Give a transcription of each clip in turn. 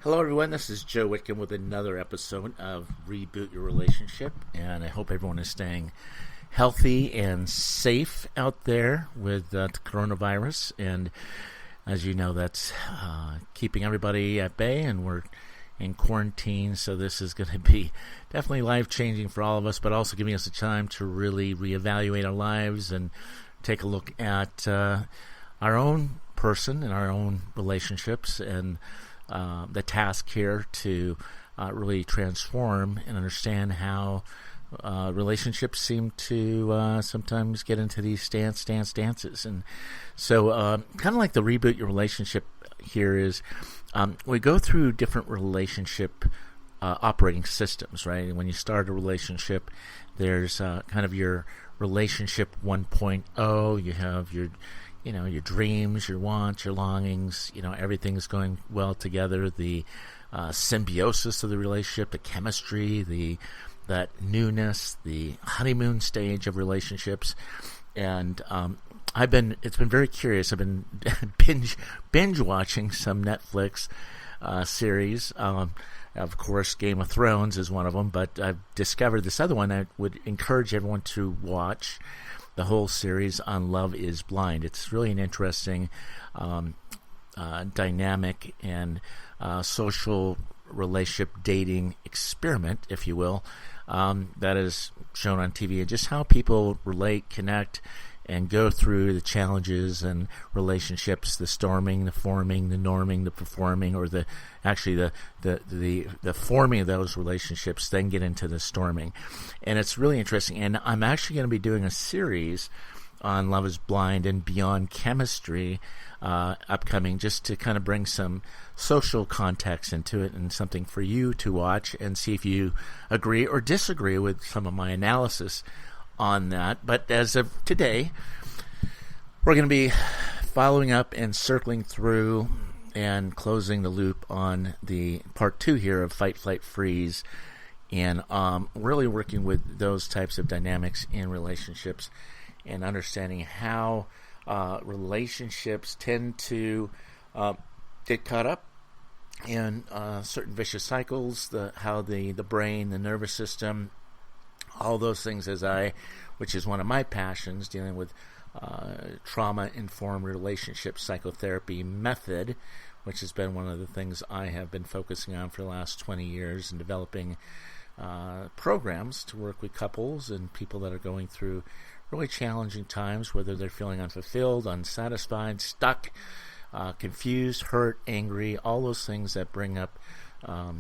Hello, everyone. This is Joe Whitcomb with another episode of Reboot Your Relationship, and I hope everyone is staying healthy and safe out there with the coronavirus. And as you know, that's keeping everybody at bay, and we're in quarantine, so this is going to be definitely life-changing for all of us, but also giving us a time to really reevaluate our lives and take a look at our own person and our own relationships, and the task here to really transform and understand how relationships seem to sometimes get into these dances. And so kind of like the Reboot Your Relationship here is we go through different relationship operating systems, right? And when you start a relationship, there's kind of your relationship 1.0. You have your dreams, your wants, your longings, everything's going well together. The symbiosis of the relationship, the chemistry, that newness, the honeymoon stage of relationships. And it's been very curious. I've been binge watching some Netflix series. Of course, Game of Thrones is one of them, but I've discovered this other one I would encourage everyone to watch. The whole series on Love is Blind. It's really an interesting dynamic and social relationship dating experiment, if you will, that is shown on TV, and just how people relate, connect, and go through the challenges and relationships, the storming, the forming, the norming, the performing, or the forming of those relationships, then get into the storming. And it's really interesting. And I'm actually going to be doing a series on Love is Blind and Beyond Chemistry upcoming, just to kind of bring some social context into it and something for you to watch and see if you agree or disagree with some of my analysis on that. But as of today, we're going to be following up and circling through and closing the loop on the part 2 here of Fight, Flight, Freeze, and really working with those types of dynamics in relationships and understanding how relationships tend to get caught up in certain vicious cycles, how the brain, the nervous system, all those things, which is one of my passions, dealing with trauma-informed relationship psychotherapy method, which has been one of the things I have been focusing on for the last 20 years, and developing programs to work with couples and people that are going through really challenging times, whether they're feeling unfulfilled, unsatisfied, stuck, confused, hurt, angry, all those things that bring up the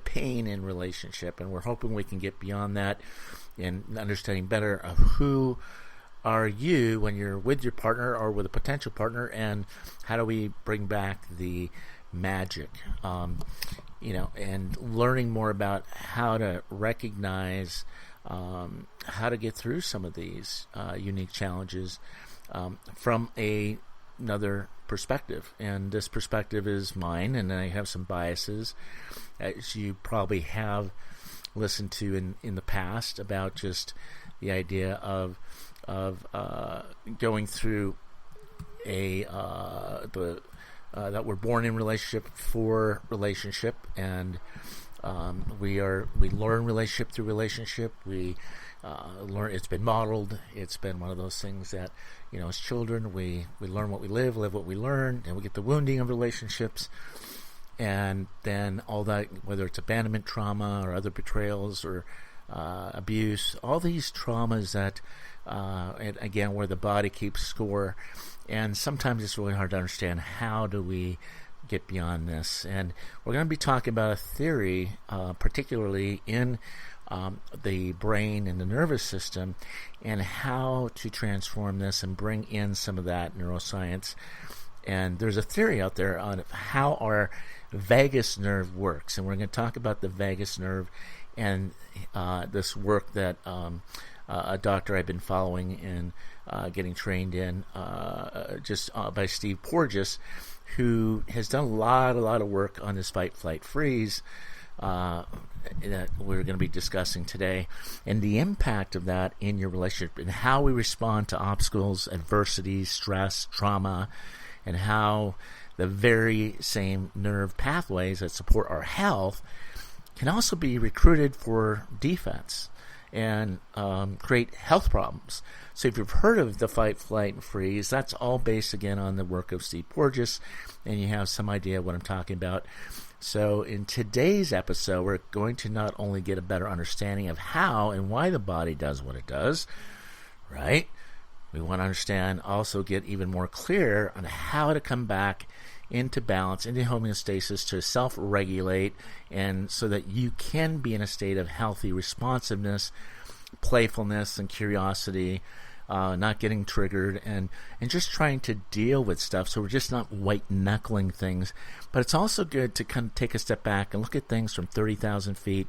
pain in relationship. And we're hoping we can get beyond that and understanding better of who are you when you're with your partner or with a potential partner, and how do we bring back the magic, and learning more about how to recognize, how to get through some of these unique challenges from another perspective. And this perspective is mine, and I have some biases, as you probably have listened to in the past, about just the idea of going through that we're born in relationship for relationship, and we learn relationship through relationship. We learn, it's been modeled. It's been one of those things that, as children, we learn what we live what we learn, and we get the wounding of relationships. And then all that, whether it's abandonment trauma or other betrayals or abuse, all these traumas that, and again, where the body keeps score. And sometimes it's really hard to understand, how do we get beyond this? And we're going to be talking about a theory, particularly in the brain and the nervous system, and how to transform this and bring in some of that neuroscience. And there's a theory out there on how our vagus nerve works, and we're going to talk about the vagus nerve and this work that a doctor I've been following and getting trained in, by Steve Porges, who has done a lot of work on this fight, flight, freeze that we're going to be discussing today, and the impact of that in your relationship, and how we respond to obstacles, adversity, stress, trauma, and how the very same nerve pathways that support our health can also be recruited for defense and create health problems. So if you've heard of the fight, flight, and freeze, that's all based, again, on the work of Steve Porges, and you have some idea of what I'm talking about. So in today's episode, we're going to not only get a better understanding of how and why the body does what it does, right? We want to understand, also get even more clear on how to come back into balance, into homeostasis, to self-regulate, and so that you can be in a state of healthy responsiveness, playfulness, and curiosity, not getting triggered, and just trying to deal with stuff. So we're just not white-knuckling things. But it's also good to kind of take a step back and look at things from 30,000 feet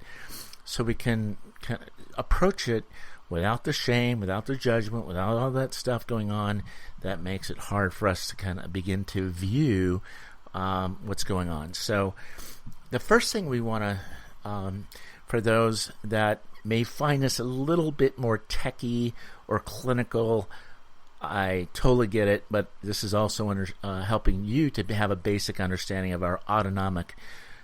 so we can kind of approach it without the shame, without the judgment, without all that stuff going on that makes it hard for us to kind of begin to view what's going on. So the first thing we want to, for those that may find this a little bit more techie or clinical, I totally get it, but this is also helping you to have a basic understanding of our autonomic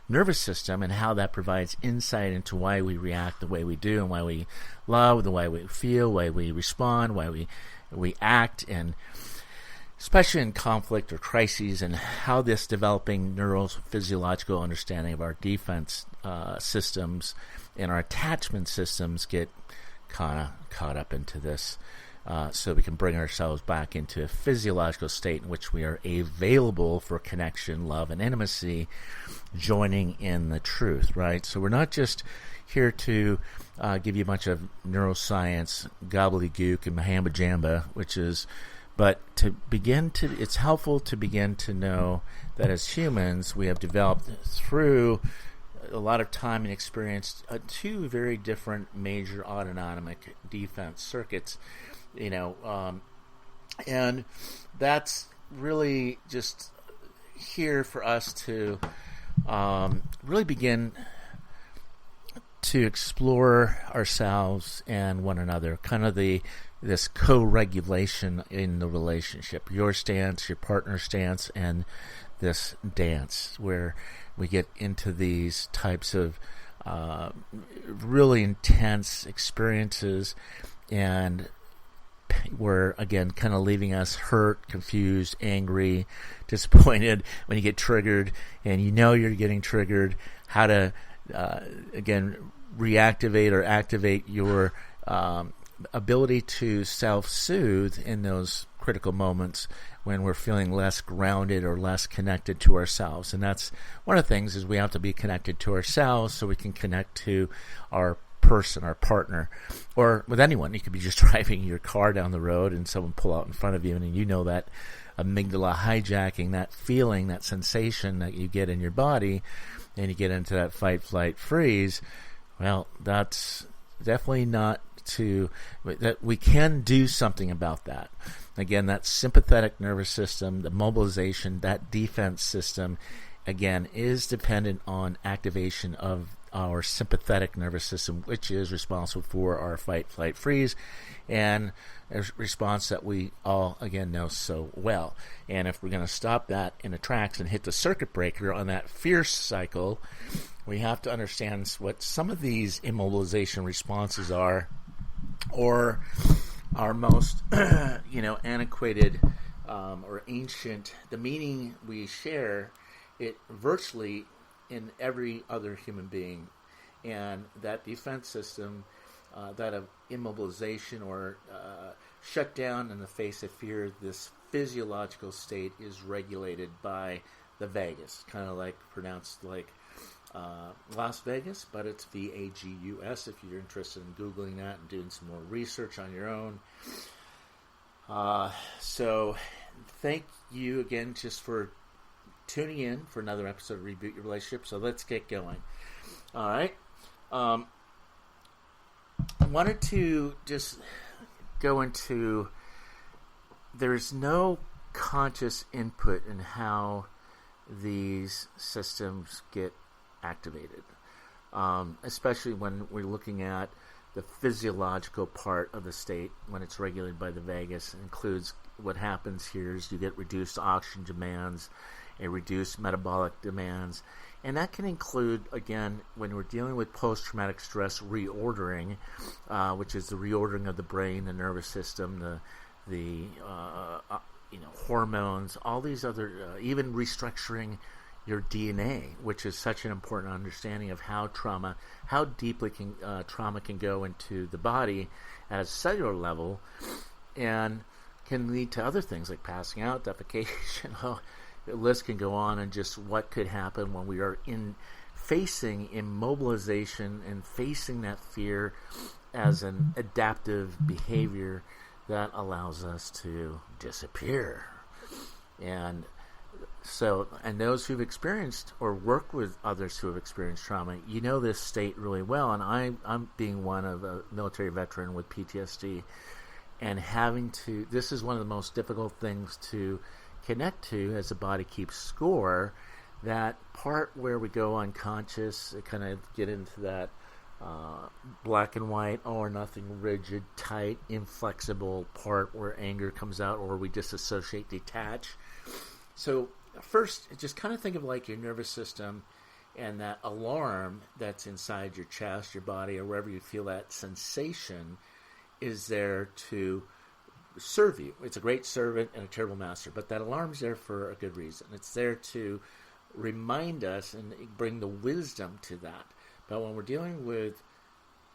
nervous system and how that provides insight into why we react the way we do, and why we love, the way we feel, why we respond, why we act, and especially in conflict or crises, and how this developing neurophysiological understanding of our defense systems and our attachment systems get kind of caught up into this, so we can bring ourselves back into a physiological state in which we are available for connection, love, and intimacy, joining in the truth, right? So we're not just here to give you a bunch of neuroscience gobbledygook and mahamba jamba, but it's helpful to begin to know that as humans, we have developed through a lot of time and experience two very different major autonomic defense circuits, and that's really just here for us to really begin to explore ourselves and one another, kind of this co-regulation in the relationship, your stance, your partner's stance, and this dance where we get into these types of really intense experiences, and we're, again, kind of leaving us hurt, confused, angry, disappointed when you get triggered, and you're getting triggered, how to, again, reactivate or activate your ability to self-soothe in those critical moments when we're feeling less grounded or less connected to ourselves. And that's one of the things, is we have to be connected to ourselves so we can connect to our person, our partner, or with anyone. You could be just driving your car down the road and someone pull out in front of you, and that amygdala hijacking, that feeling, that sensation that you get in your body, and you get into that fight, flight, freeze. Well, that's definitely not that we can do something about that. Again, that sympathetic nervous system, the mobilization, that defense system, again, is dependent on activation of our sympathetic nervous system, which is responsible for our fight, flight, freeze, and a response that we all, again, know so well. And if we're going to stop that in the tracks and hit the circuit breaker on that fear cycle, we have to understand what some of these immobilization responses are, or our most, antiquated or ancient, the meaning we share it virtually in every other human being. And that defense system, that of immobilization or shutdown in the face of fear, this physiological state is regulated by the vagus, kind of like pronounced like Las Vegas, but it's VAGUS if you're interested in Googling that and doing some more research on your own. So thank you again just for tuning in for another episode of Reboot Your Relationship. So let's get going. All right. I wanted to just go into, there's no conscious input in how these systems get activated, especially when we're looking at the physiological part of the state when it's regulated by the vagus. It includes what happens here is you get reduced oxygen demands, a reduced metabolic demands. And that can include, again, when we're dealing with post-traumatic stress reordering, which is the reordering of the brain, the nervous system, the hormones, all these other, even restructuring your DNA, which is such an important understanding of how deeply trauma can go into the body at a cellular level, and can lead to other things like passing out, defecation. The list can go on, and just what could happen when we are facing immobilization and facing that fear as an adaptive behavior that allows us to disappear. And those who've experienced or work with others who have experienced trauma, you know this state really well. And I'm being one of a military veteran with PTSD, and this is one of the most difficult things to connect to as the body keeps score. That part where we go unconscious, kind of get into that black and white, all or nothing, rigid, tight, inflexible part where anger comes out, or we disassociate, detach. So first, just kind of think of like your nervous system and that alarm that's inside your chest, your body, or wherever you feel that sensation is there to serve you. It's a great servant and a terrible master, but that alarm's there for a good reason. It's there to remind us and bring the wisdom to that. But when we're dealing with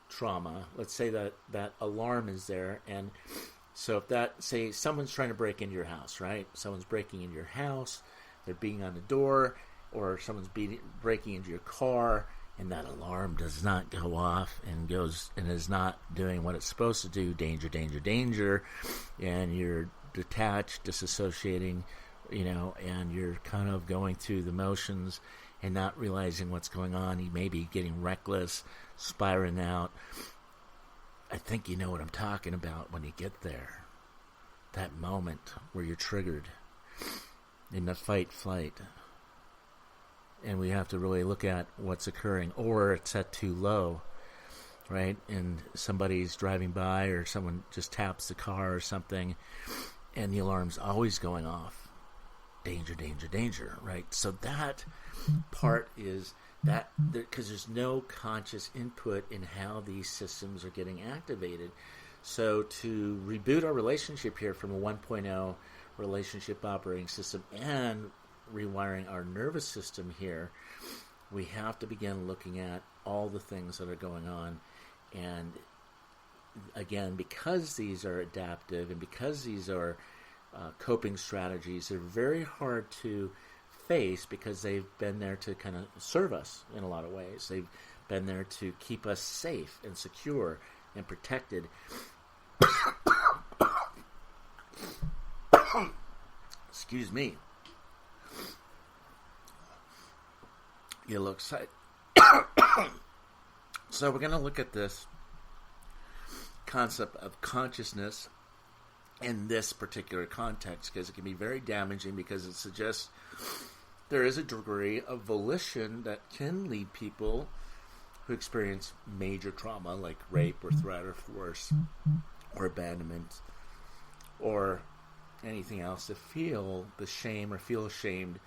trauma, let's say that alarm is there, and so if say someone's trying to break into your house, right? Someone's breaking into your house, they're beating on the door, or someone's breaking into your car, and that alarm does not go off and is not doing what it's supposed to do, danger, danger, danger, and you're detached, disassociating, and you're kind of going through the motions and not realizing what's going on. You may be getting reckless, spiraling out. I think you know what I'm talking about when you get there. That moment where you're triggered in the fight-flight. And we have to really look at what's occurring. Or it's set too low, right? And somebody's driving by, or someone just taps the car or something, and the alarm's always going off. Danger, danger, danger, right? So that part is that, because there's no conscious input in how these systems are getting activated. So to reboot our relationship here from a 1.0 relationship operating system and rewiring our nervous system here, we have to begin looking at all the things that are going on. And again, because these are adaptive and because these are coping strategies, they're very hard to face because they've been there to kind of serve us in a lot of ways. They've been there to keep us safe and secure and protected. Excuse me. Get a little excited. So we're going to look at this concept of consciousness in this particular context, because it can be very damaging, because it suggests there is a degree of volition that can lead people who experience major trauma like rape or threat or force or abandonment or anything else to feel the shame or feel ashamed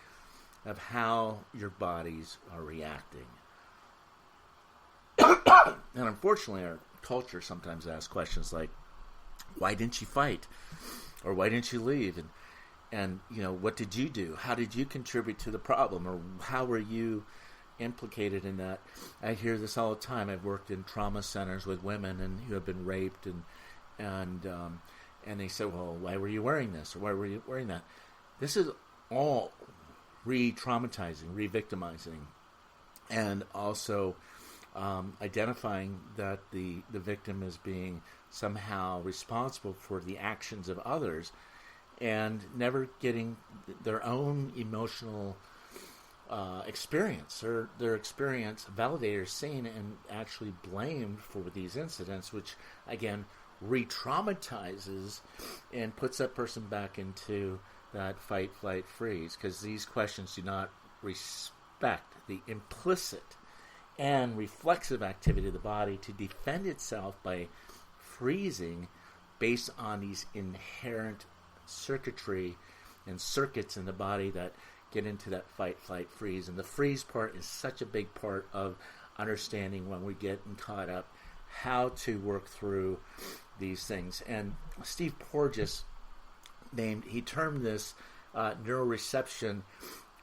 of how your bodies are reacting. And unfortunately, our culture sometimes asks questions like, why didn't you fight? Or why didn't you leave? And what did you do? How did you contribute to the problem? Or how were you implicated in that? I hear this all the time. I've worked in trauma centers with women who have been raped, and they say, well, why were you wearing this? Or why were you wearing that? This is all re-traumatizing, re-victimizing, and also identifying that the victim is being somehow responsible for the actions of others, and never getting their own emotional experience, or their experience validated, seen, and actually blamed for these incidents, which again re-traumatizes and puts that person back into that fight, flight, freeze, because these questions do not respect the implicit and reflexive activity of the body to defend itself by freezing based on these inherent circuitry and circuits in the body that get into that fight, flight, freeze. And the freeze part is such a big part of understanding when we get caught up how to work through these things. And Steve Porges he termed this neuroreception,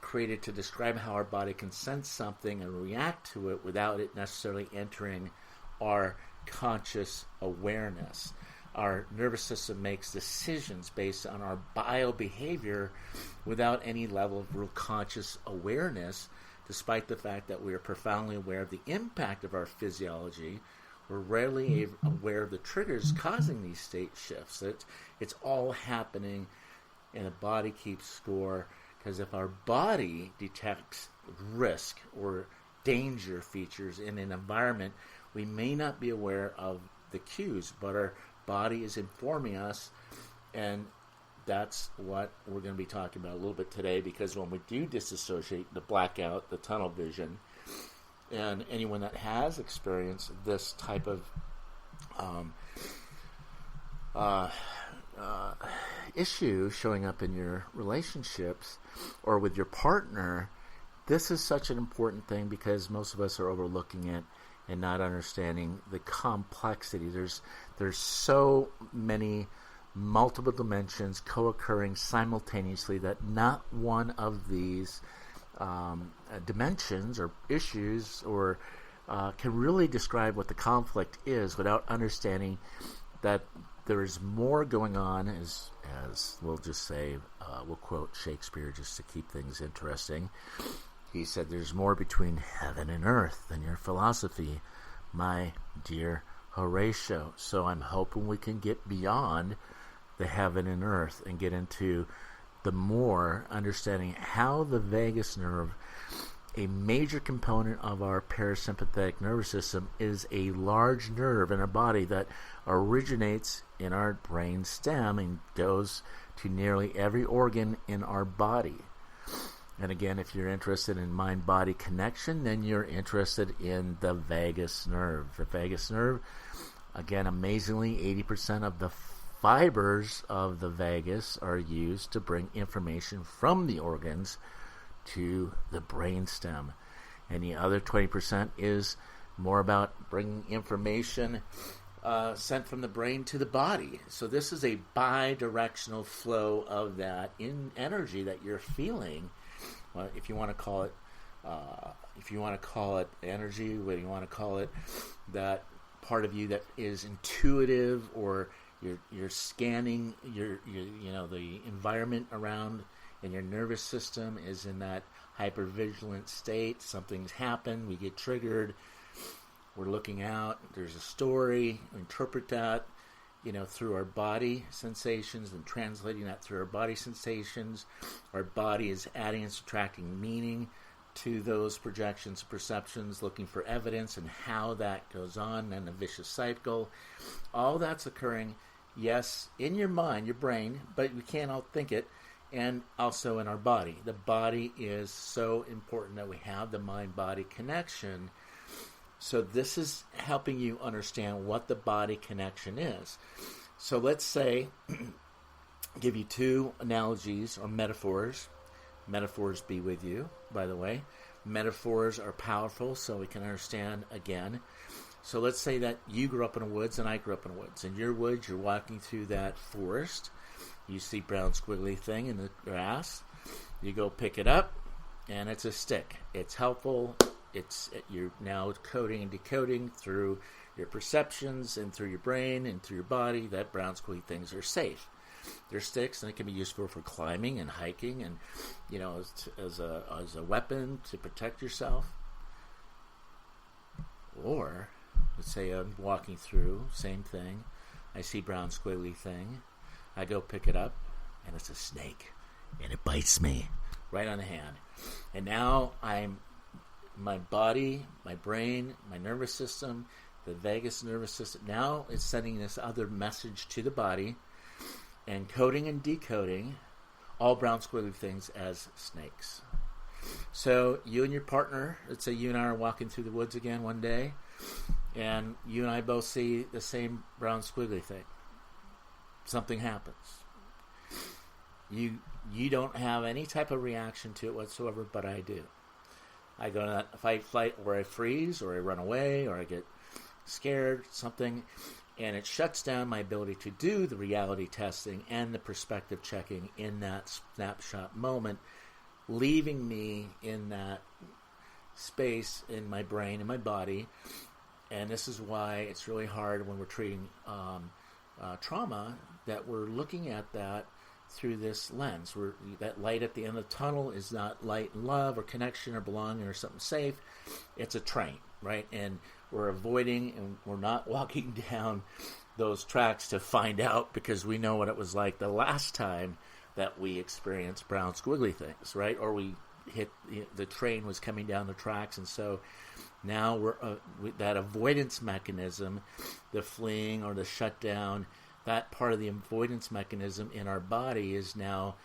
created to describe how our body can sense something and react to it without it necessarily entering our conscious awareness. Our nervous system makes decisions based on our biobehavior without any level of real conscious awareness, despite the fact that we are profoundly aware of the impact of our physiology. We're rarely aware of the triggers causing these state shifts. It's all happening, and the body keeps score, because if our body detects risk or danger features in an environment, we may not be aware of the cues, but our body is informing us, and that's what we're going to be talking about a little bit today, because when we do disassociate, the blackout, the tunnel vision, and anyone that has experienced this type of issue showing up in your relationships or with your partner, this is such an important thing, because most of us are overlooking it and not understanding the complexity. There's so many multiple dimensions co-occurring simultaneously that not one of these dimensions or issues or can really describe what the conflict is without understanding that there is more going on, as we'll just say, we'll quote Shakespeare just to keep things interesting. He said, "There's more between heaven and earth than your philosophy, my dear Horatio." So I'm hoping we can get beyond the heaven and earth and get into the more understanding how the vagus nerve, a major component of our parasympathetic nervous system, is a large nerve in our body that originates in our brain stem and goes to nearly every organ in our body. And again, if you're interested in mind-body connection, then you're interested in the vagus nerve. The vagus nerve, again, amazingly, 80% of the fibers of the vagus are used to bring information from the organs to the brain stem. And the other 20% is more about bringing information sent from the brain to the body. So this is a bi-directional flow of that in energy that you're feeling. If you want to call it, energy, whether you want to call it that part of you that is intuitive, or you're scanning the environment around, and your nervous system is in that hypervigilant state. Something's happened, we get triggered, we're looking out, there's a story, we interpret that through our body sensations and translating that through our body sensations. Our body is adding and subtracting meaning to those projections and perceptions, looking for evidence and how that goes on, and a vicious cycle. All that's occurring, yes, in your mind, your brain, but we can't all think it, and also in our body. The body is so important that we have the mind-body connection. So this is helping you understand what the body connection is. So let's say, give you two analogies or metaphors. Metaphors be with you, by the way. Metaphors are powerful, so we can understand again. So let's say that you grew up in the woods and I grew up in the woods. In your woods, you're walking through that forest. You see brown squiggly thing in the grass. You go pick it up, and it's a stick. It's helpful. You're now coding and decoding through your perceptions and through your brain and through your body that brown squiggly things are safe. They're sticks, and it can be useful for climbing and hiking, and as a weapon to protect yourself. Or let's say I'm walking through, same thing. I see brown squiggly thing. I go pick it up, and it's a snake, and it bites me right on the hand. And now my body, my brain, my nervous system, the vagus nervous system, now is sending this other message to the body and coding and decoding all brown squiggly things as snakes. So you and your partner, let's say you and I are walking through the woods again one day, and you and I both see the same brown squiggly thing. Something happens. You don't have any type of reaction to it whatsoever, but I do. I go into that fight, flight, or I freeze, or I run away, or I get scared, something, and it shuts down my ability to do the reality testing and the perspective checking in that snapshot moment, leaving me in that space in my brain and my body. And this is why it's really hard when we're treating trauma that we're looking at that through this lens. That light at the end of the tunnel is not light and love or connection or belonging or something safe. It's a train, right? And we're avoiding and we're not walking down those tracks to find out, because we know what it was like the last time that we experienced brown squiggly things, right? Or we hit the train was coming down the tracks, and so now we're that avoidance mechanism, the fleeing or the shutdown, that part of the avoidance mechanism in our body is now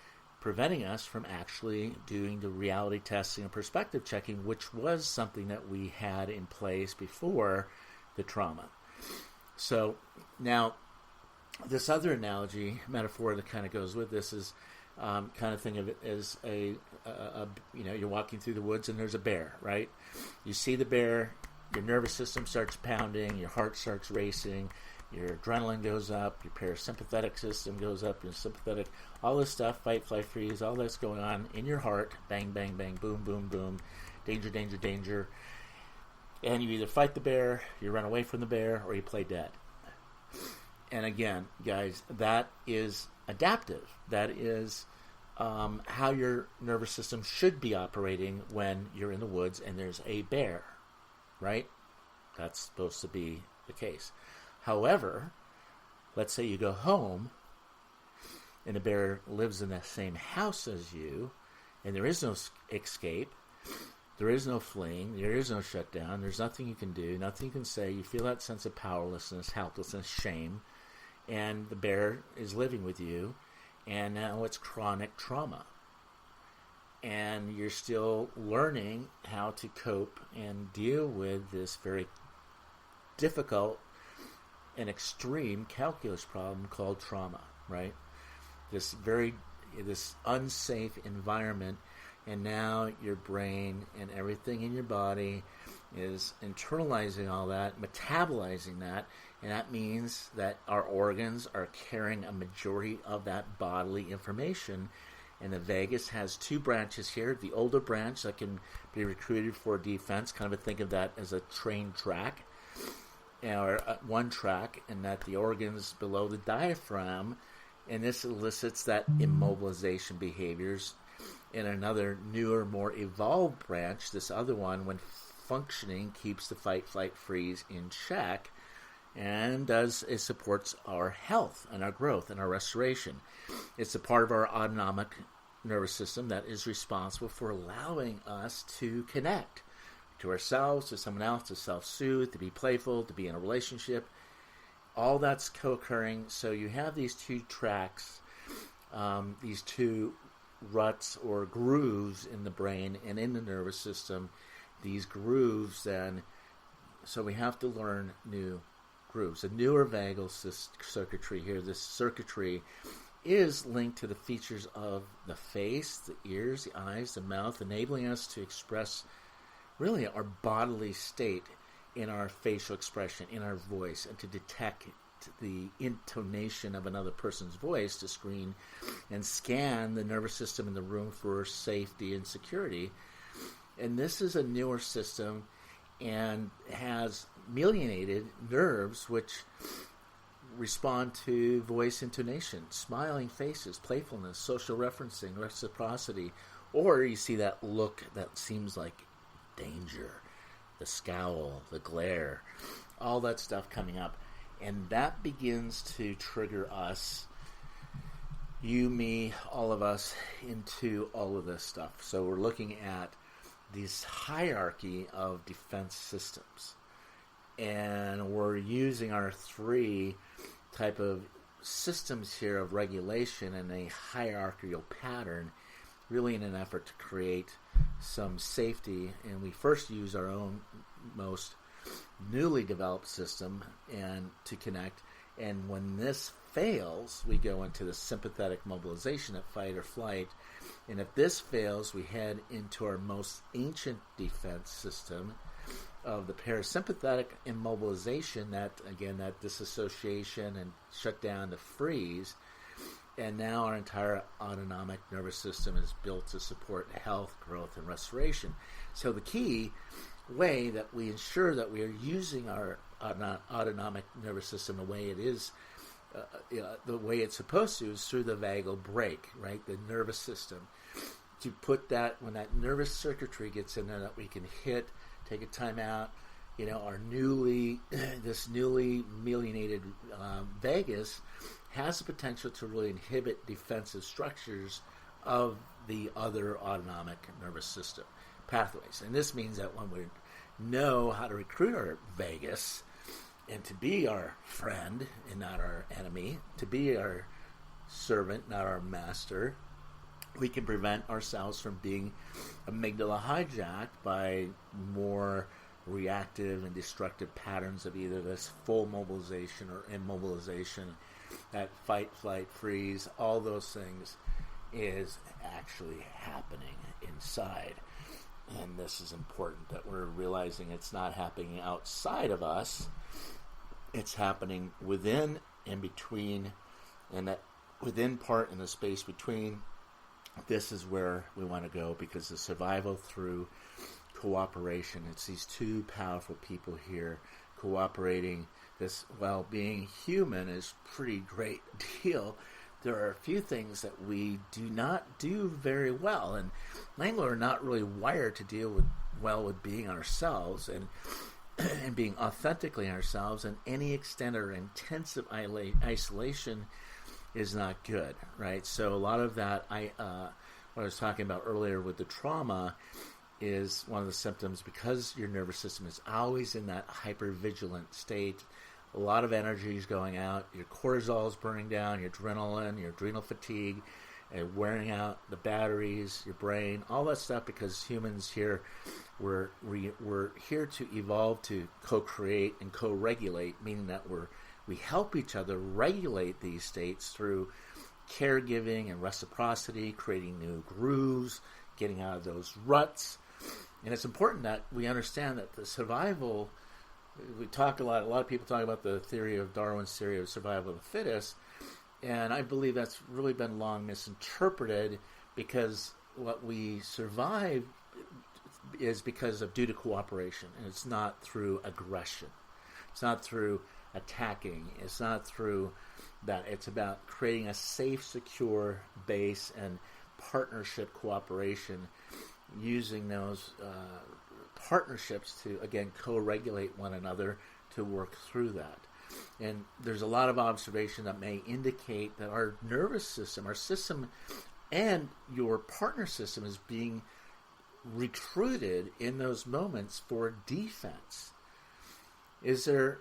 preventing us from actually doing the reality testing and perspective checking, which was something that we had in place before the trauma. So now this other analogy, metaphor that kind of goes with this is kind of think of it as a you're walking through the woods and there's a bear, right? You see the bear, your nervous system starts pounding, your heart starts racing, your adrenaline goes up, your parasympathetic system goes up, your sympathetic, all this stuff, fight, flight, freeze, all that's going on in your heart, bang, bang, bang, boom, boom, boom, danger, danger, danger. And you either fight the bear, you run away from the bear, or you play dead. And again, guys, that is adaptive. That is how your nervous system should be operating when you're in the woods and there's a bear, right? That's supposed to be the case. However, let's say you go home and the bear lives in the same house as you, and there is no escape, there is no fleeing, there is no shutdown, there's nothing you can do, nothing you can say. You feel that sense of powerlessness, helplessness, shame, and the bear is living with you, and now it's chronic trauma. And you're still learning how to cope and deal with this very difficult and extreme calculus problem called trauma, right? This unsafe environment, and now your brain and everything in your body is internalizing all that, metabolizing that, and that means that our organs are carrying a majority of that bodily information. And the vagus has two branches here. The older branch that can be recruited for defense, kind of think of that as a train track, or one track, and that the organs below the diaphragm, and this elicits that immobilization behaviors. In another newer, more evolved branch, this other one, when functioning, keeps the fight, flight, freeze in check, and it supports our health and our growth and our restoration. It's a part of our autonomic nervous system that is responsible for allowing us to connect to ourselves, to someone else, to self-soothe, to be playful, to be in a relationship. All that's co-occurring. So you have these two tracks, these two ruts or grooves in the brain and in the nervous system. These grooves then, so we have to learn new grooves. A newer vagal circuitry here, this circuitry is linked to the features of the face, the ears, the eyes, the mouth, enabling us to express really our bodily state in our facial expression, in our voice, and to detect the intonation of another person's voice to screen and scan the nervous system in the room for safety and security. And this is a newer system and has myelinated nerves which respond to voice intonation, smiling faces, playfulness, social referencing, reciprocity, or you see that look that seems like danger, the scowl, the glare, all that stuff coming up. And that begins to trigger us, you, me, all of us, into all of this stuff. So we're looking at this hierarchy of defense systems. And we're using our three type of systems here of regulation in a hierarchical pattern, really in an effort to create some safety. And we first use our own most newly developed system and to connect. And when this fails, we go into the sympathetic mobilization of fight or flight. And if this fails, we head into our most ancient defense system of the parasympathetic immobilization, that disassociation and shut down to freeze. And now our entire autonomic nervous system is built to support health, growth, and restoration. So the key way that we ensure that we are using our autonomic nervous system the way it is, the way it's supposed to, is through the vagal brake, right? The nervous system. To put that, when that nervous circuitry gets in there, that we can hit, take a time out, our newly myelinated vagus has the potential to really inhibit defensive structures of the other autonomic nervous system pathways. And this means that when we know how to recruit our vagus and to be our friend and not our enemy, to be our servant, not our master, we can prevent ourselves from being amygdala hijacked by more reactive and destructive patterns of either this full mobilization or immobilization, that fight, flight, freeze, all those things is actually happening inside. And this is important, that we're realizing it's not happening outside of us, it's happening within and between, and that within part in the space between. This is where we want to go, because the survival through cooperation, it's these two powerful people here cooperating. This, while being human is pretty great deal, there are a few things that we do not do very well, and Langlo are not really wired to deal well with being ourselves and being authentically ourselves, and any extended or intensive isolation is not good, right? So a lot of that, what I was talking about earlier with the trauma, is one of the symptoms, because your nervous system is always in that hypervigilant state. A lot of energy is going out. Your cortisol is burning down, your adrenaline, your adrenal fatigue, and wearing out the batteries, your brain, all that stuff, because humans here, we're here to evolve to co-create and co-regulate, meaning that we help each other regulate these states through caregiving and reciprocity, creating new grooves, getting out of those ruts. And it's important that we understand that the survival, we talk a lot of people talk about the theory of Darwin's theory of survival of the fittest, and I believe that's really been long misinterpreted, because what we survive is due to cooperation, and it's not through aggression. It's not through attacking. It's not through that. It's about creating a safe, secure base and partnership cooperation, using those partnerships to, again, co-regulate one another to work through that. And there's a lot of observation that may indicate that our nervous system, our system, and your partner system is being recruited in those moments for defense. Is there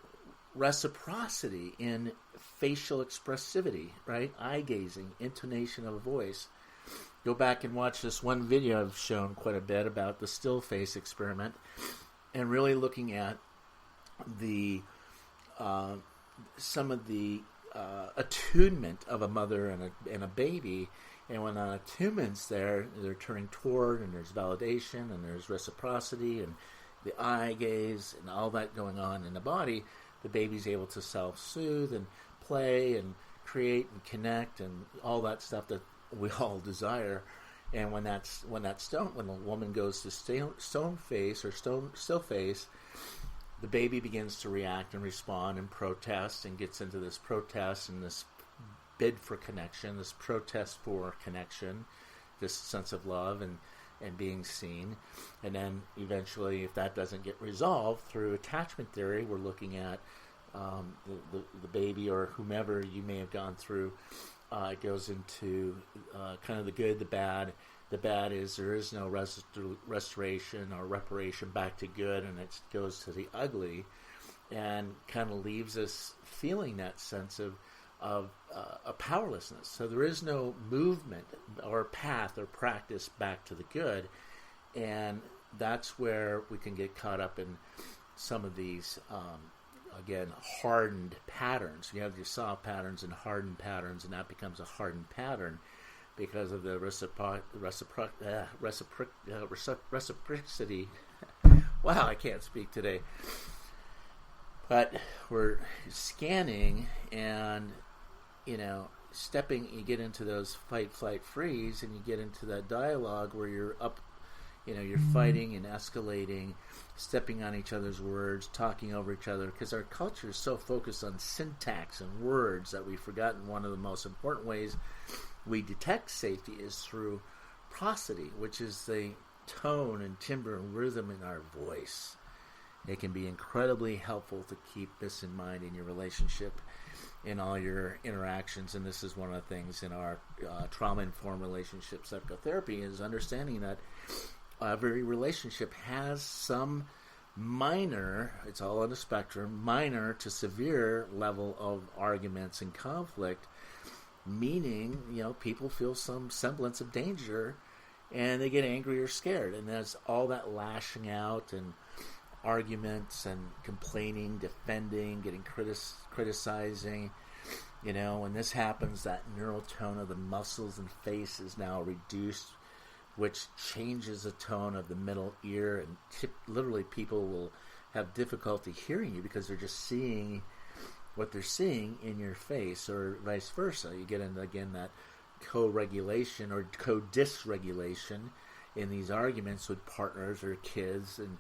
reciprocity in facial expressivity, right? Eye gazing, intonation of a voice. Go back and watch this one video I've shown quite a bit about the still face experiment, and really looking at the some of the attunement of a mother and a baby. And when attunement's there, they're turning toward, and there's validation, and there's reciprocity, and the eye gaze, and all that going on in the body. The baby's able to self-soothe and play and create and connect and all that stuff that we all desire. And when the woman goes to stone face or still face, the baby begins to react and respond and protest, and gets into this protest and this bid for connection, this protest for connection, this sense of love and being seen. And then eventually, if that doesn't get resolved through attachment theory, we're looking at the baby or whomever you may have gone through. It goes into kind of the good, the bad. The bad is there is no restoration or reparation back to good, and it goes to the ugly, and kind of leaves us feeling that sense of a powerlessness. So there is no movement or path or practice back to the good, and that's where we can get caught up in some of these again, hardened patterns. You have your soft patterns and hardened patterns, and that becomes a hardened pattern because of the reciprocity. Wow, I can't speak today. But we're scanning and, you get into those fight, flight, freeze, and you get into that dialogue where you're up, you're fighting and escalating, stepping on each other's words, talking over each other, because our culture is so focused on syntax and words that we've forgotten one of the most important ways we detect safety is through prosody, which is the tone and timbre and rhythm in our voice. It can be incredibly helpful to keep this in mind in your relationship, in all your interactions, and this is one of the things in our trauma-informed relationship psychotherapy is understanding that every relationship has some minor, it's all on the spectrum, minor to severe level of arguments and conflict, meaning, people feel some semblance of danger and they get angry or scared. And there's all that lashing out and arguments and complaining, defending, getting criticizing. When this happens, that neural tone of the muscles and face is now reduced, which changes the tone of the middle ear, and literally people will have difficulty hearing you because they're just seeing what they're seeing in your face, or vice versa. You get into, again, that co-regulation or co-dysregulation in these arguments with partners or kids. And,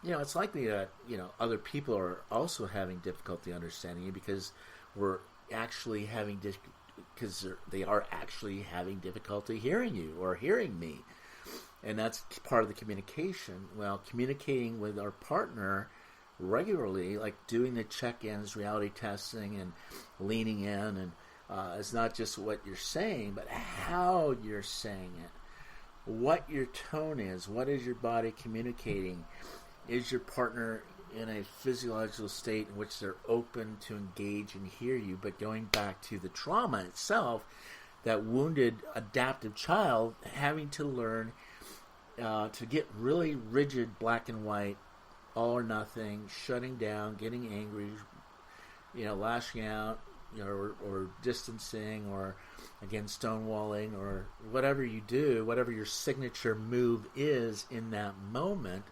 it's likely that, other people are also having difficulty understanding you because they are actually having difficulty hearing you or hearing me. And that's part of the communication. Well, communicating with our partner regularly, like doing the check-ins, reality testing, and leaning in, and it's not just what you're saying, but how you're saying it, what your tone is, what is your body communicating, is your partner in a physiological state in which they're open to engage and hear you. But going back to the trauma itself, that wounded adaptive child having to learn to get really rigid, black and white, all or nothing, shutting down, getting angry, lashing out, or distancing, or again stonewalling, or whatever you do, whatever your signature move is in that moment,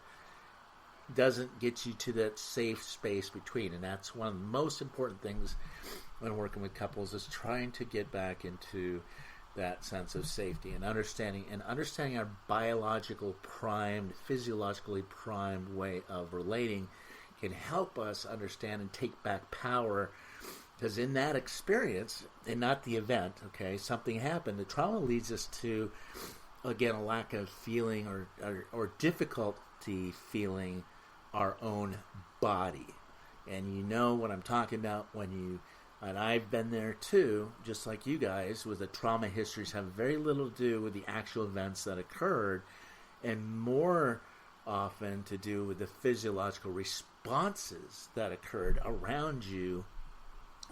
doesn't get you to that safe space between. And that's one of the most important things when working with couples, is trying to get back into that sense of safety and understanding our biological primed, physiologically primed way of relating can help us understand and take back power. Because in that experience, and not the event, something happened, the trauma leads us to, again, a lack of feeling or difficulty feeling our own body. And you know what I'm talking about and I've been there too, just like you guys, with the trauma histories have very little to do with the actual events that occurred, and more often to do with the physiological responses that occurred around you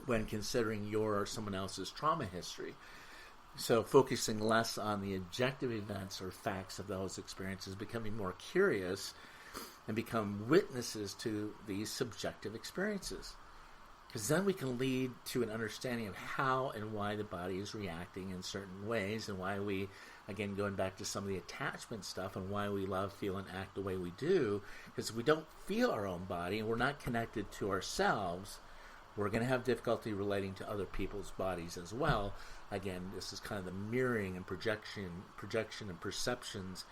when considering your or someone else's trauma history. So focusing less on the objective events or facts of those experiences, becoming more curious and become witnesses to these subjective experiences. Because then we can lead to an understanding of how and why the body is reacting in certain ways, and why we, again, going back to some of the attachment stuff, and why we love, feel, and act the way we do. Because if we don't feel our own body and we're not connected to ourselves, we're going to have difficulty relating to other people's bodies as well. Again, this is kind of the mirroring and projection and perceptions,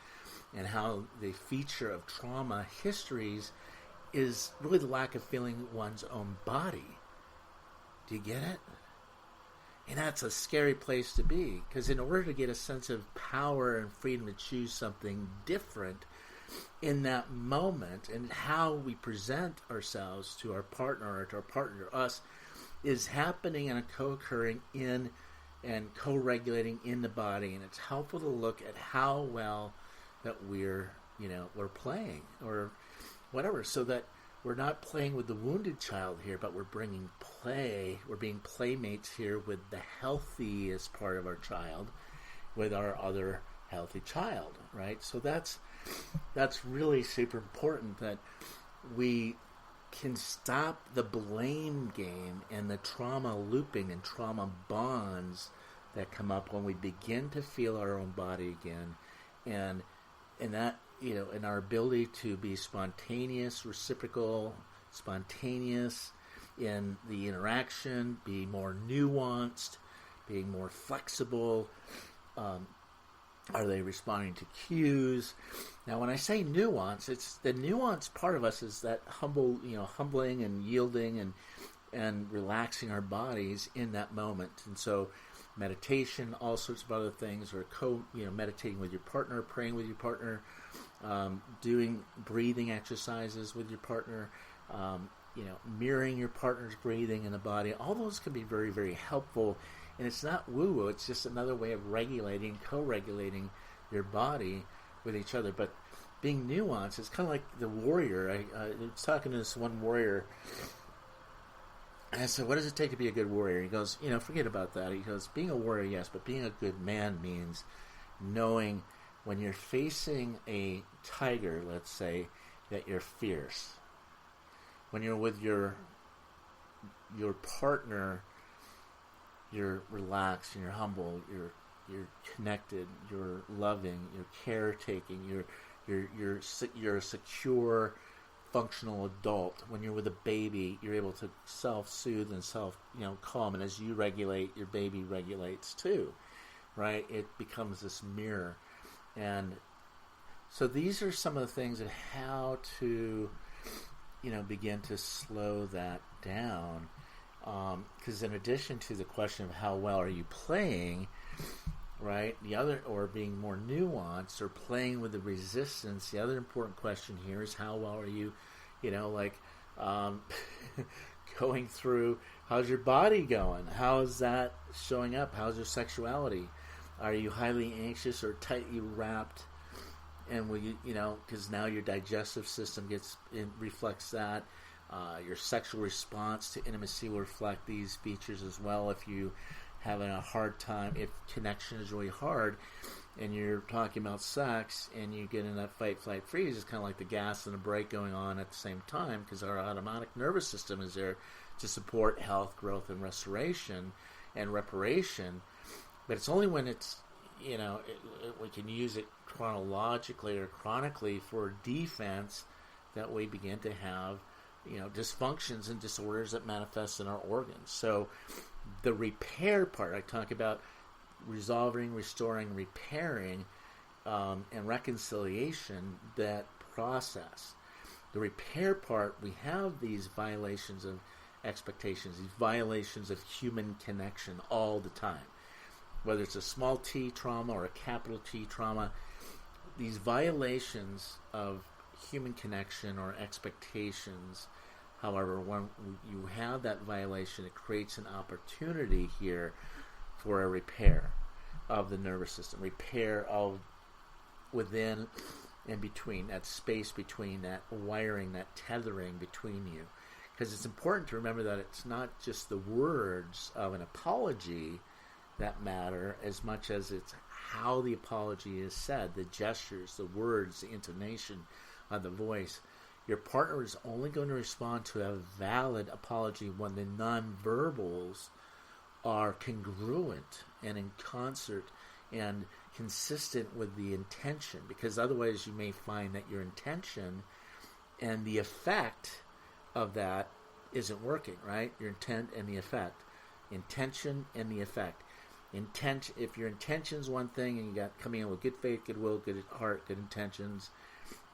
and how the feature of trauma histories is really the lack of feeling one's own body. Do you get it? And that's a scary place to be, because in order to get a sense of power and freedom to choose something different in that moment, and how we present ourselves to our partner or to our partner to us, is happening and co-occurring in and co-regulating in the body. And it's helpful to look at how well that we're playing or whatever, so that we're not playing with the wounded child here, but we're bringing play. We're being playmates here with the healthiest part of our child, with our other healthy child, right? So that's really super important, that we can stop the blame game and the trauma looping and trauma bonds that come up when we begin to feel our own body again, and that, and our ability to be spontaneous, reciprocal, spontaneous in the interaction, be more nuanced, being more flexible. Are they responding to cues? Now, when I say nuance, it's the nuance part of us is that humbling and yielding and relaxing our bodies in that moment. And so, meditation, all sorts of other things, or meditating with your partner, praying with your partner, doing breathing exercises with your partner, mirroring your partner's breathing in the body. All those can be very, very helpful. And it's not woo-woo. It's just another way of regulating, co-regulating your body with each other. But being nuanced, it's kind of like the warrior. I was talking to this one warrior, and I said, what does it take to be a good warrior? He goes, forget about that. He goes, being a warrior, yes, but being a good man means knowing when you're facing a tiger, let's say, that you're fierce. When you're with your partner, you're relaxed, and you're humble, you're connected, you're loving, you're caretaking, you're a secure, functional adult. When you're with a baby, you're able to self-soothe and calm, and as you regulate, your baby regulates too, right? It becomes this mirror. And so these are some of the things of how to, begin to slow that down. Because in addition to the question of how well are you playing, right, or being more nuanced or playing with the resistance, the other important question here is how well are you, going through, how's your body going? How is that showing up? How's your sexuality? Are you highly anxious or tightly wrapped? And will you, because now your digestive system reflects that. Your sexual response to intimacy will reflect these features as well. If you having a hard time, if connection is really hard, and you're talking about sex, and you get in that fight, flight, freeze, it's kind of like the gas and the brake going on at the same time, because our autonomic nervous system is there to support health, growth, and restoration and reparation. But it's only when it's, we can use it chronologically or chronically for defense that we begin to have dysfunctions and disorders that manifest in our organs. So the repair part, I talk about resolving, restoring, repairing, and reconciliation, that process. The repair part, we have these violations of expectations, these violations of human connection all the time. Whether it's a small t trauma or a capital T trauma, these violations of human connection or expectations, however, when you have that violation, it creates an opportunity here for a repair of the nervous system, repair of within and between, that space between, that wiring, that tethering between you. Because it's important to remember that it's not just the words of an apology that matter as much as it's how the apology is said, the gestures, the words, the intonation of the voice. Your partner is only going to respond to a valid apology when the nonverbals are congruent and in concert and consistent with the intention, because otherwise you may find that your intention and the effect of that isn't working, right? Your intent and the effect. Intention and the effect. If your intention is one thing and you got coming in with good faith, good will, good heart, good intentions,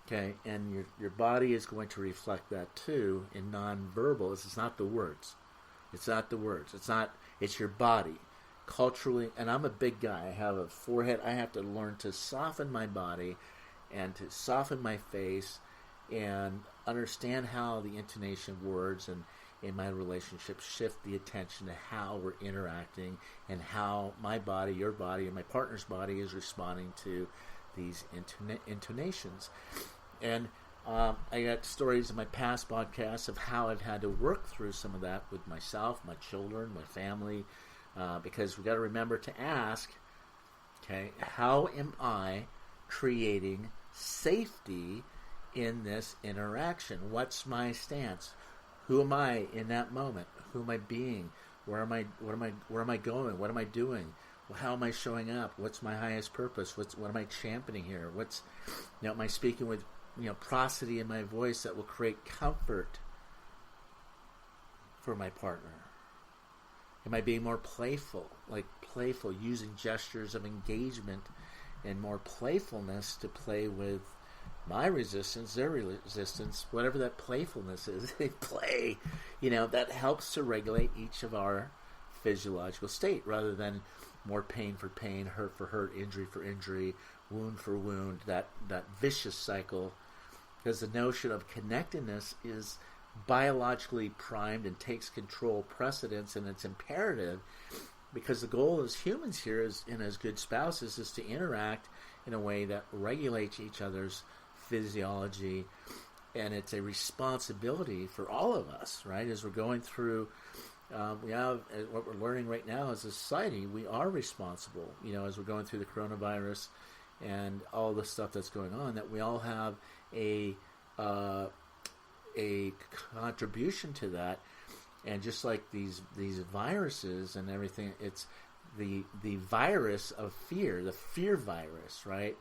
okay, and your body is going to reflect that too in nonverbal. It's not the words. It's not the words. It's your body. Culturally, and I'm a big guy. I have a forehead. I have to learn to soften my body and to soften my face and understand how the intonation of words and in my relationship shift the attention to how we're interacting and how my body, your body, and my partner's body is responding to these intonations. And I got stories in my past podcasts of how I've had to work through some of that with myself, my children, my family, because we got to remember to ask, okay, how am I creating safety in this interaction? What's my stance? Who am I in that moment? Who am I being? Where am I? Where am I going? What am I doing? How am I showing up? What's my highest purpose? What am I championing here? Am I speaking with prosody in my voice that will create comfort for my partner? Am I being more playful, using gestures of engagement and more playfulness to play with my resistance, their resistance, whatever that playfulness is? They play, that helps to regulate each of our physiological state rather than more pain for pain, hurt for hurt, injury for injury, wound for wound, that vicious cycle. Because the notion of connectedness is biologically primed and takes control precedence, and it's imperative because the goal as humans here and as good spouses is to interact in a way that regulates each other's physiology, and it's a responsibility for all of us, right? As we're going through what we're learning right now as a society, we are responsible, as we're going through the coronavirus and all the stuff that's going on, that we all have a contribution to that. And just like these viruses and everything, it's the virus of fear, the fear virus, right?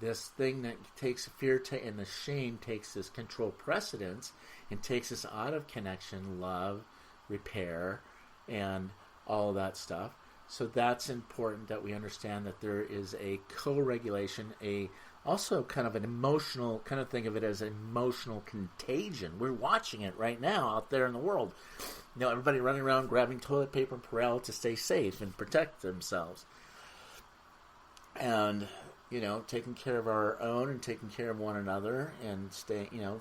This thing that takes fear and the shame takes this control precedence and takes us out of connection, love, repair, and all of that stuff. So that's important that we understand that there is a co-regulation, also kind of an emotional, kind of think of it as an emotional contagion. We're watching it right now out there in the world. Everybody running around grabbing toilet paper and Purell to stay safe and protect themselves. And, taking care of our own and taking care of one another and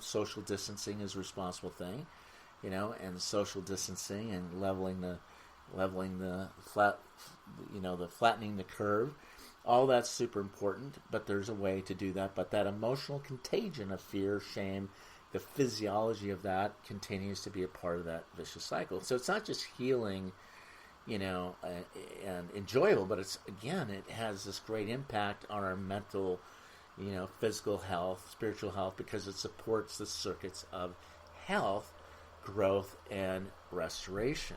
social distancing is a responsible thing, and social distancing and leveling the flattening the curve. All that's super important, but there's a way to do that. But that emotional contagion of fear, shame, the physiology of that continues to be a part of that vicious cycle. So it's not just healing, and enjoyable, but it has this great impact on our mental, physical health, spiritual health, because it supports the circuits of health, growth, and restoration.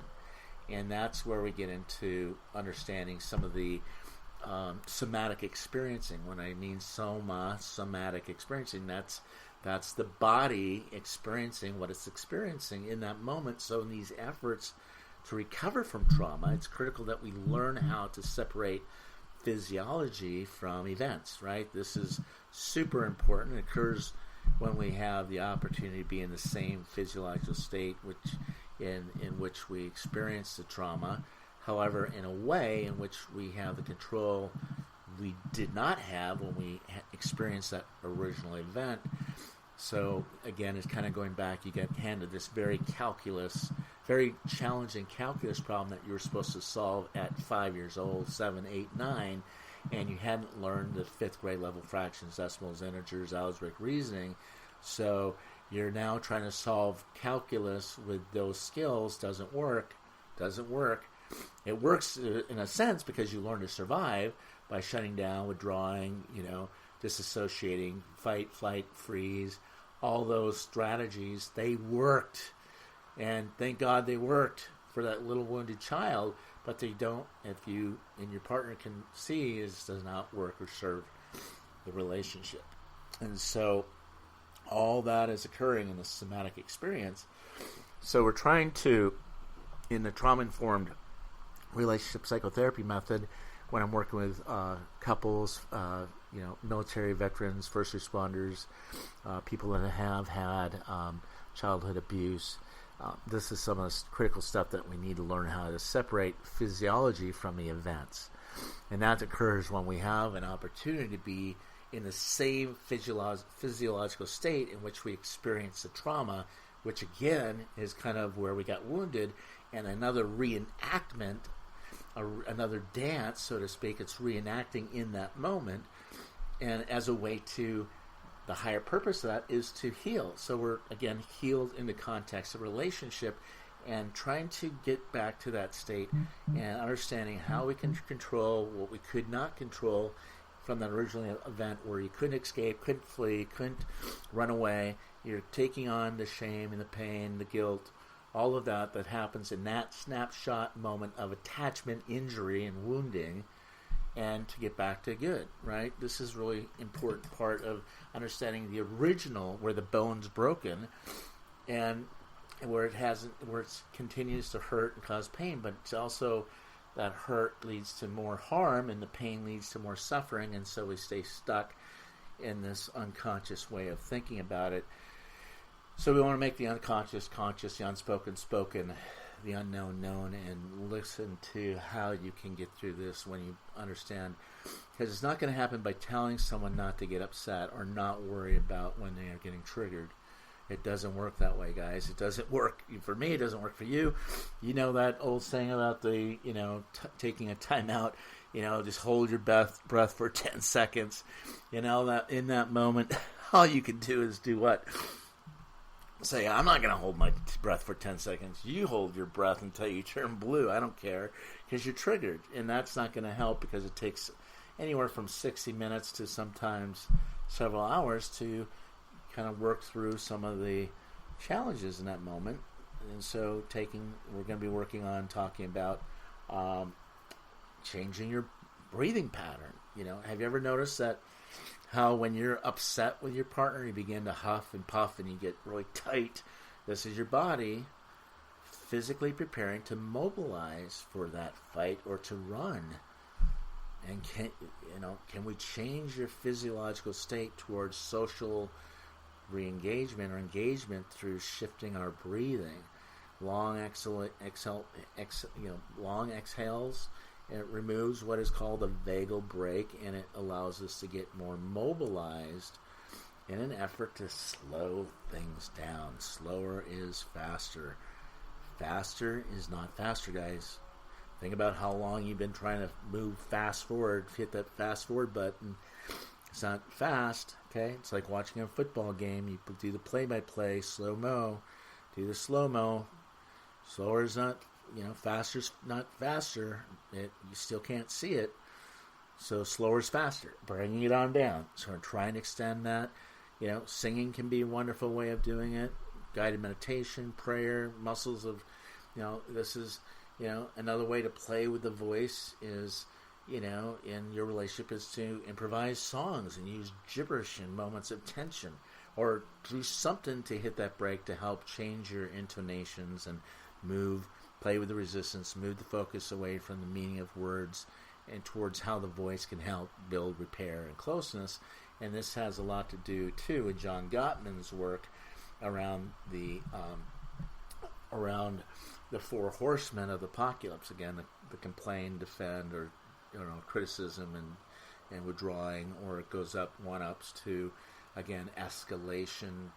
And that's where we get into understanding some of the somatic experiencing. When I mean somatic experiencing, that's the body experiencing what it's experiencing in that moment. So in these efforts to recover from trauma, it's critical that we learn how to separate physiology from events, right? This is super important. It occurs when we have the opportunity to be in the same physiological state in which we experience the trauma. However, in a way in which we have the control we did not have when we experienced that original event. So again, it's kind of going back, you get handed this very challenging calculus problem that you were supposed to solve at 5 years old, 7, 8, 9, and you hadn't learned the 5th grade level fractions, decimals, integers, algebraic reasoning. So you're now trying to solve calculus with those skills. Doesn't work. It works in a sense because you learn to survive by shutting down, withdrawing, disassociating, fight, flight, freeze. All those strategies, they worked. And thank God they worked for that little wounded child, but they don't, if you and your partner can see, does not work or serve the relationship. And so all that is occurring in the somatic experience. So we're trying to, in the trauma-informed relationship psychotherapy method, when I'm working with couples, military veterans, first responders, people that have had childhood abuse, this is some of the critical stuff that we need to learn how to separate physiology from the events. And that occurs when we have an opportunity to be in the same physiological state in which we experience the trauma, which again is kind of where we got wounded, and another reenactment, another dance, so to speak. It's reenacting in that moment, and as a way to, the higher purpose of that is to heal. So we're, again, healed in the context of relationship and trying to get back to that state and understanding how we can control what we could not control from that original event where you couldn't escape, couldn't flee, couldn't run away. You're taking on the shame and the pain, the guilt, all of that happens in that snapshot moment of attachment, injury, and wounding, and to get back to good, right? This is really important part of understanding the original, where the bone's broken, and where it continues to hurt and cause pain, but it's also that hurt leads to more harm, and the pain leads to more suffering, and so we stay stuck in this unconscious way of thinking about it. So we want to make the unconscious conscious, the unspoken spoken, the unknown known, and listen to how you can get through this when you understand. Because it's not going to happen by telling someone not to get upset or not worry about when they are getting triggered. It doesn't work that way, guys. It doesn't work for me. It doesn't work for you. You know that old saying about the, taking a time out, just hold your breath for 10 seconds. That in that moment, all you can do is do what? Say, I'm not going to hold my breath for 10 seconds. You hold your breath until you turn blue. I don't care, because you're triggered. And that's not going to help, because it takes anywhere from 60 minutes to sometimes several hours to kind of work through some of the challenges in that moment. And so we're going to be working on talking about changing your breathing pattern. Have you ever noticed that how when you're upset with your partner, you begin to huff and puff and you get really tight? This is your body physically preparing to mobilize for that fight or to run. And can we change your physiological state towards social re-engagement or engagement through shifting our breathing? Long long exhales. It removes what is called a vagal brake, and it allows us to get more mobilized in an effort to slow things down. Slower is faster. Faster is not faster, guys. Think about how long you've been trying to move fast forward, hit that fast forward button. It's not fast, okay? It's like watching a football game. You do the play-by-play, slow-mo. Do the slow-mo. Slower is not, faster's not faster. You still can't see it. So slower is faster. Bringing it on down. So we're trying to extend that. Singing can be a wonderful way of doing it. Guided meditation, prayer, muscles of, this is, another way to play with the voice is, in your relationship is to improvise songs and use gibberish in moments of tension, or do something to hit that break to help change your intonations and play with the resistance, move the focus away from the meaning of words and towards how the voice can help build repair and closeness. And this has a lot to do, too, with John Gottman's work around the four horsemen of the apocalypse. Again, the complain, defend, or criticism and withdrawing, or it goes up one-ups to, again, escalation,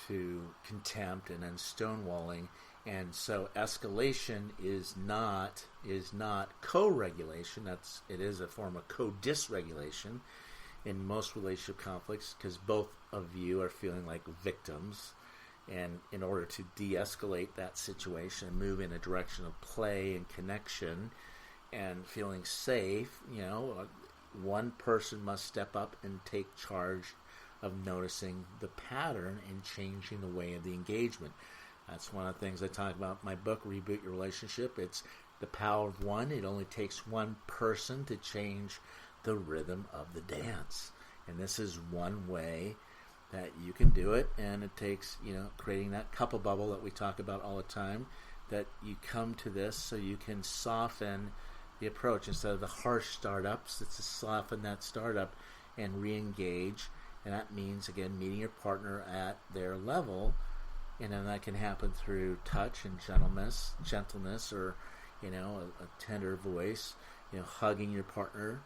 to contempt, and then stonewalling. And so escalation is not co-regulation. It is a form of co-dysregulation in most relationship conflicts, because both of you are feeling like victims. And in order to de-escalate that situation and move in a direction of play and connection and feeling safe, one person must step up and take charge of noticing the pattern and changing the way of the engagement. That's one of the things I talk about in my book, Reboot Your Relationship. It's the power of one. It only takes one person to change the rhythm of the dance. And this is one way that you can do it. And it takes, creating that couple bubble that we talk about all the time, that you come to this so you can soften the approach. Instead of the harsh startups, it's to soften that startup and re-engage. And that means, again, meeting your partner at their level. And then that can happen through touch and gentleness, or, a tender voice, hugging your partner,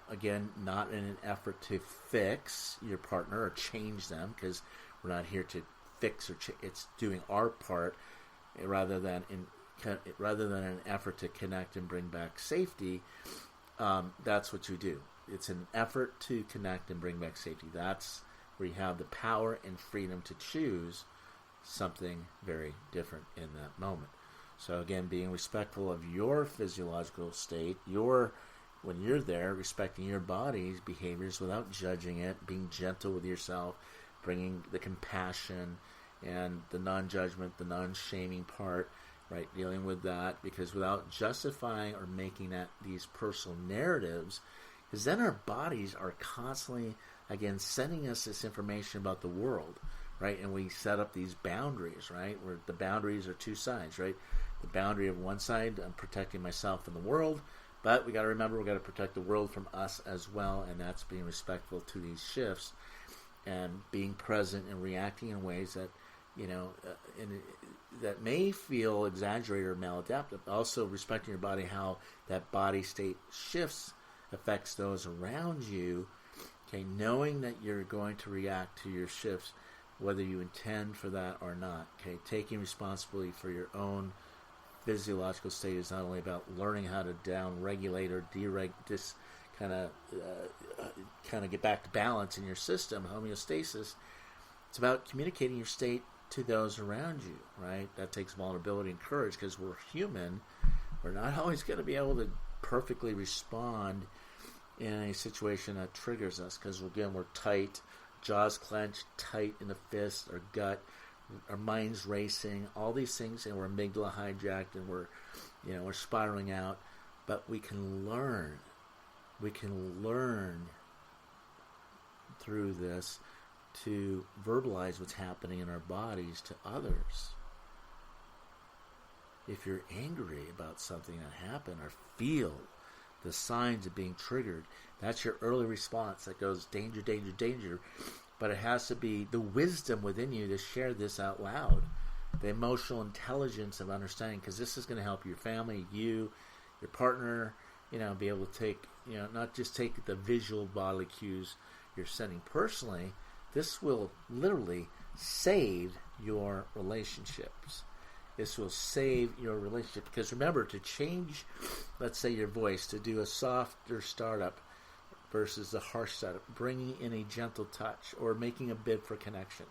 again, not in an effort to fix your partner or change them, because we're not here to fix or it's doing our part rather than an effort to connect and bring back safety. That's what you do. It's an effort to connect and bring back safety. That's where you have the power and freedom to choose something very different in that moment. So again, being respectful of your physiological state, when you're there, respecting your body's behaviors without judging it, being gentle with yourself, bringing the compassion and the non-judgment, the non-shaming part, right? Dealing with that, because without justifying or making that these personal narratives, because then our bodies are constantly, again, sending us this information about the world, right? And we set up these boundaries, right? Where the boundaries are two sides, right? The boundary of one side, I'm protecting myself and the world, but we got to remember we got to protect the world from us as well, and that's being respectful to these shifts and being present and reacting in ways that, that may feel exaggerated or maladaptive. Also respecting your body, how that body state shifts affects those around you. Okay, knowing that you're going to react to your shifts, whether you intend for that or not. Okay, taking responsibility for your own physiological state is not only about learning how to down-regulate or kind of get back to balance in your system, homeostasis. It's about communicating your state to those around you, right? That takes vulnerability and courage, because we're human. We're not always going to be able to perfectly respond in a situation that triggers us, because again, we're tight, jaws clenched, tight in the fist, our gut, our mind's racing, all these things, and we're amygdala hijacked, and we're spiraling out. But we can learn through this to verbalize what's happening in our bodies to others. If you're angry about something that happened, or feel the signs of being triggered, that's your early response that goes danger, danger, danger. But it has to be the wisdom within you to share this out loud, the emotional intelligence of understanding, because this is going to help your family, you, your partner, be able to take, not just take the visual bodily cues you're sending personally. This will literally save your relationships. This will save your relationship, because remember, to change, let's say, your voice, to do a softer startup versus the harsh setup, bringing in a gentle touch or making a bid for connection,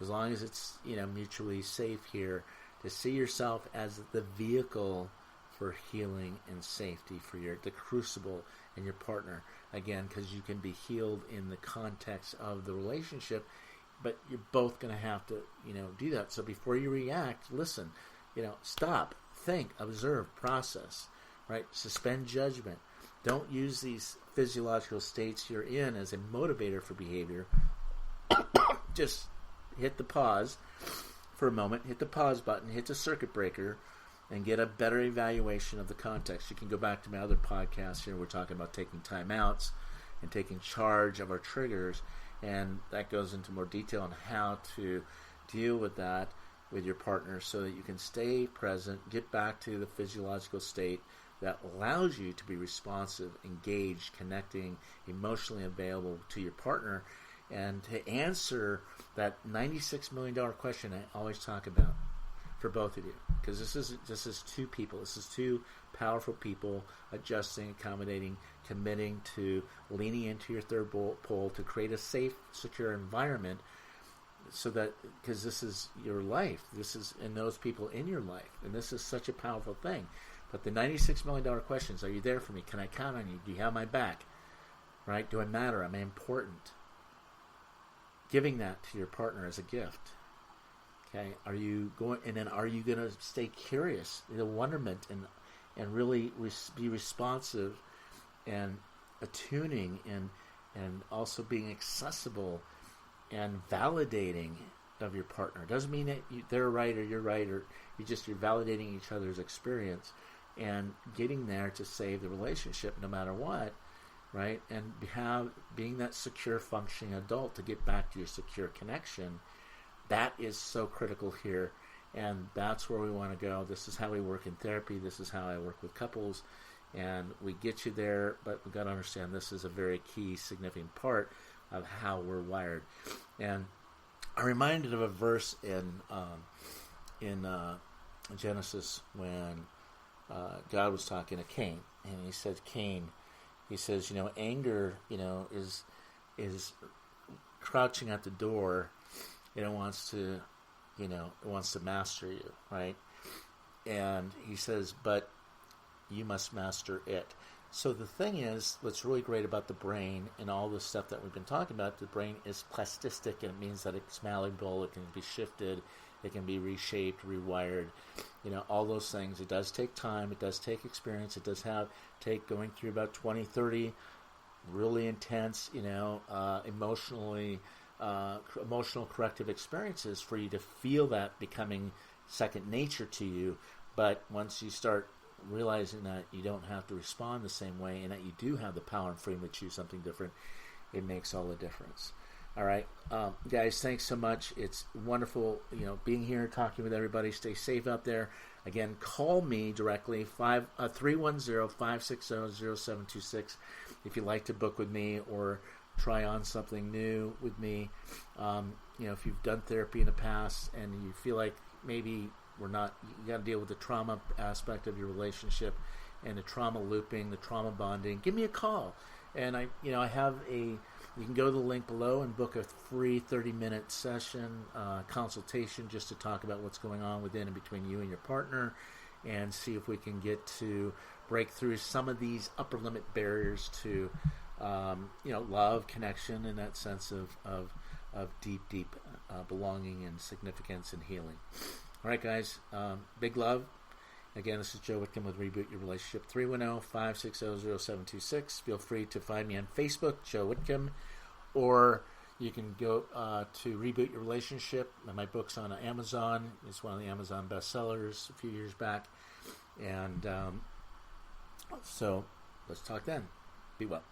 as long as it's mutually safe here, to see yourself as the vehicle for healing and safety for the crucible and your partner, again, because you can be healed in the context of the relationship, but you're both going to have to do that. So before you react, listen, stop, think, observe, process, right? Suspend judgment. Don't use these physiological states you're in as a motivator for behavior. Just hit the pause for a moment, hit the pause button, hit the circuit breaker, and get a better evaluation of the context. You can go back to my other podcast here. We're talking about taking time outs and taking charge of our triggers, and that goes into more detail on how to deal with that with your partner so that you can stay present, get back to the physiological state that allows you to be responsive, engaged, connecting, emotionally available to your partner, and to answer that $96 million question I always talk about for both of you. Because this is two people. This is two powerful people adjusting, accommodating, committing to leaning into your third pole to create a safe, secure environment, so that, because this is your life, this is, and those people in your life, and this is such a powerful thing. But the $96 million questions: are you there for me? Can I count on you? Do you have my back? Right? Do I matter? Am I important? Giving that to your partner as a gift. Okay, are you going to stay curious, the wonderment, and really be responsive and attuning and also being accessible and validating of your partner? It doesn't mean that they're right or you're right, or you're validating each other's experience and getting there to save the relationship no matter what, right? And being that secure, functioning adult to get back to your secure connection. That is so critical here, and that's where we want to go. This is how we work in therapy. This is how I work with couples, and we get you there, but we've got to understand this is a very key, significant part of how we're wired. And I'm reminded of a verse in Genesis when God was talking to Cain, and he said, Cain, he says, anger, is crouching at the door. It wants to master you, right? And he says, but you must master it. So the thing is, what's really great about the brain and all the stuff that we've been talking about, the brain is plastistic, and it means that it's malleable, it can be shifted, it can be reshaped, rewired, all those things. It does take time, it does take experience, it does take going through about 20, 30 really intense, emotional corrective experiences for you to feel that becoming second nature to you. But once you start realizing that you don't have to respond the same way and that you do have the power and freedom to choose something different, it makes all the difference. All right, guys, thanks so much. It's wonderful, being here, talking with everybody. Stay safe out there. Again, call me directly, 310-560-0726 if you'd like to book with me or try on something new with me. If you've done therapy in the past and you feel like maybe you got to deal with the trauma aspect of your relationship and the trauma looping, the trauma bonding, give me a call. And I have you can go to the link below and book a free 30-minute session, consultation, just to talk about what's going on within and between you and your partner, and see if we can get to break through some of these upper limit barriers to, love, connection, and that sense of deep belonging and significance and healing. All right, guys, big love. Again, this is Joe Whitcomb with Reboot Your Relationship, 310-560-0726. Feel free to find me on Facebook, Joe Whitcomb, or you can go to Reboot Your Relationship. My book's on Amazon. It's one of the Amazon bestsellers a few years back. And so let's talk then. Be well.